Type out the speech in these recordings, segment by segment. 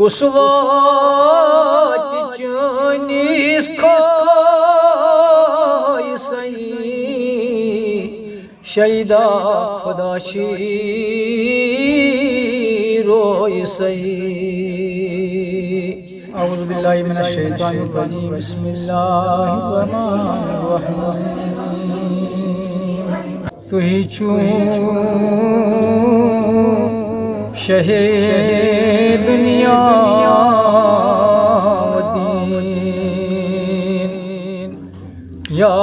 کسوات چانیس کھائی سئی شیدا خدا شی روئی سئی اعوذ باللہ من الشیطان الرجیم بسم اللہ الرحمن الرحیم تہی چون شہ دنیا و دین یا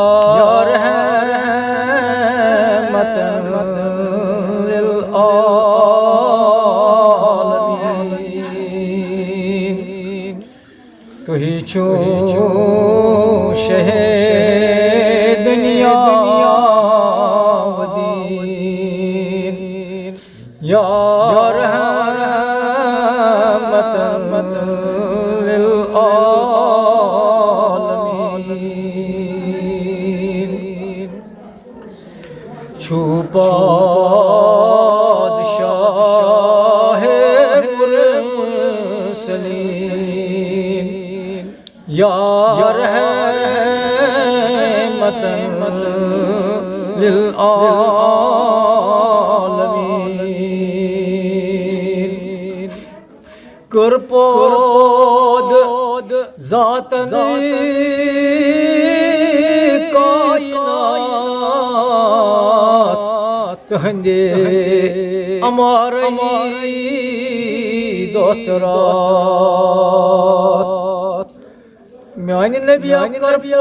رحمت للعالمین تہی چون شہ دنیا و دین یا رحمت للعالمین چھو پادشاہ مرسلین یا رحمت للعالمین کرپود ذاتن کائنات تہندے اماری دوترات میانی نبی کرپود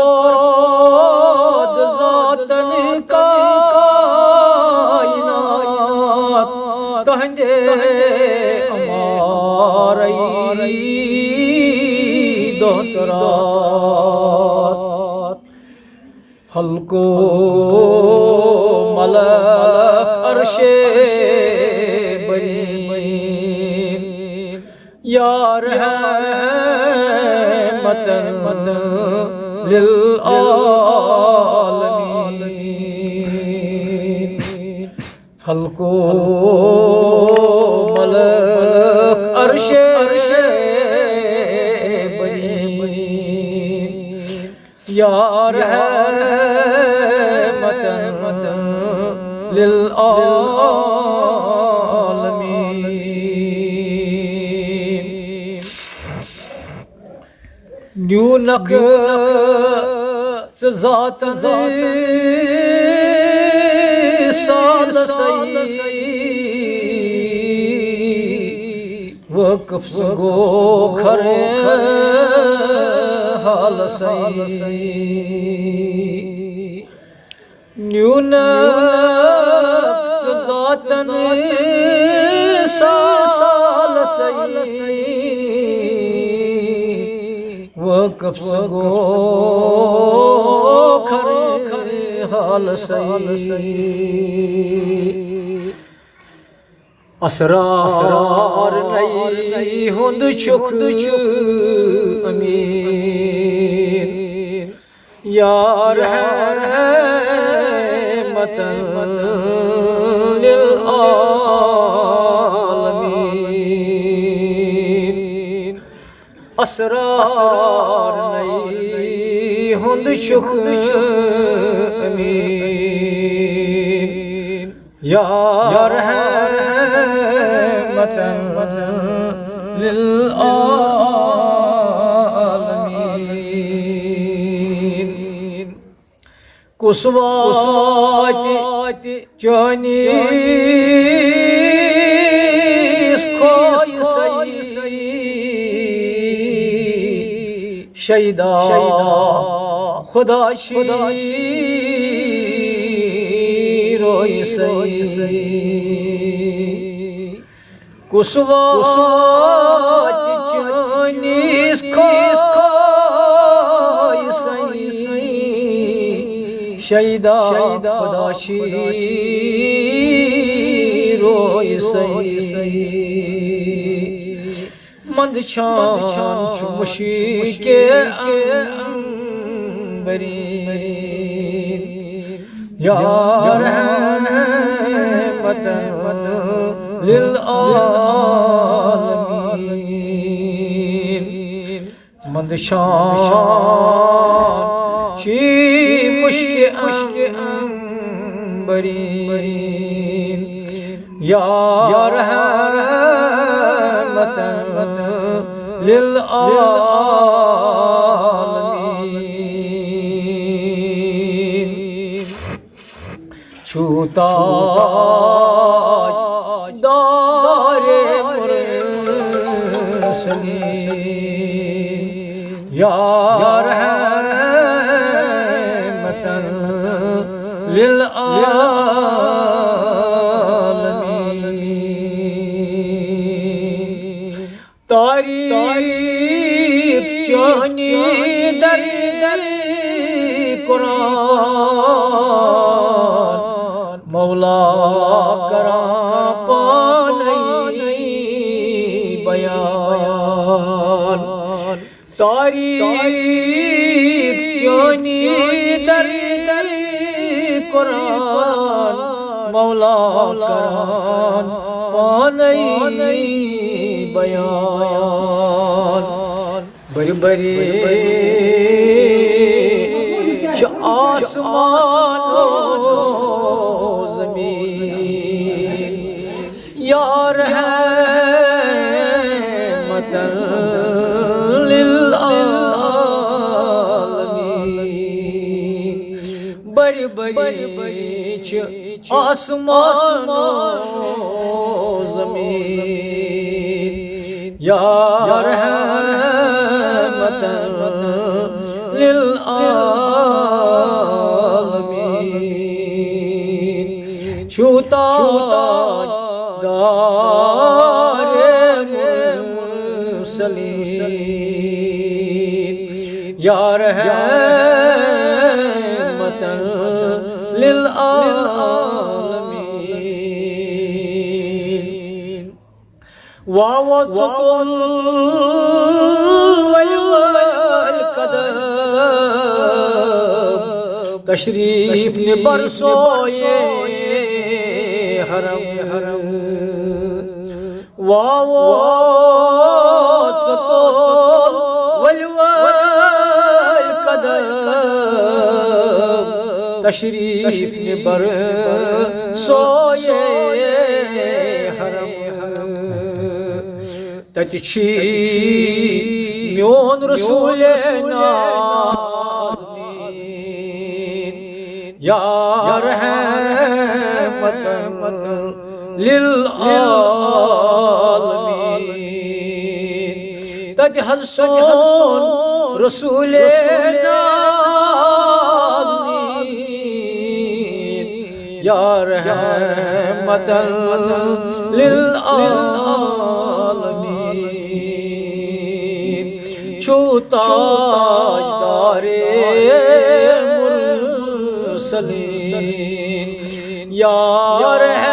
ذاتن کائنات تہندے دوترات خلق و ملک عرش برین یا رحمت للعالمین خلق و ملک عرش یا رحمت للعالمین نیونک ذات سال سی وقف گو کھرے حال سی نیونک ذاتن سال سی وقف گو کھرے حال سی اسرار نئی ہند چک امین یا رحمت للعالمین اسرار نئی ہند چک امین یا رحمت للعالمین کسوات چانیس کھائی سئی شیدا خدا شی روئی سئی کسوات چانیس کھائی سئی شیدا خدا شی روئی سئی مند چھان چمشی کے انبرین یا رحمت للعالمین مندشان چی مشک انبرین یا رحمتاً للعالمین چھوتا دار مرسلین یا رحمتاً للعالمین تعریف چانی در قرآن مولا کرا پانی بیان تعریف چانی در قرآن مولا کرا پانی بیان بری بری آسمان و زمین یا رحمتاً للعالمین بری بری آسمان و زمین یا رحمتاً للعالمین چھوتا دار مرسلین یا رحمتاً للعالمین ووسط تشریف نے برسوئے حرم تشریف نے برسوئے حرم تتچھی میون رسول یا رحمتاً للعالمین تج حسون رسول نازنین یا رحمتاً للعالمین چھوتا تاجدار مرسلین یا رحمتاً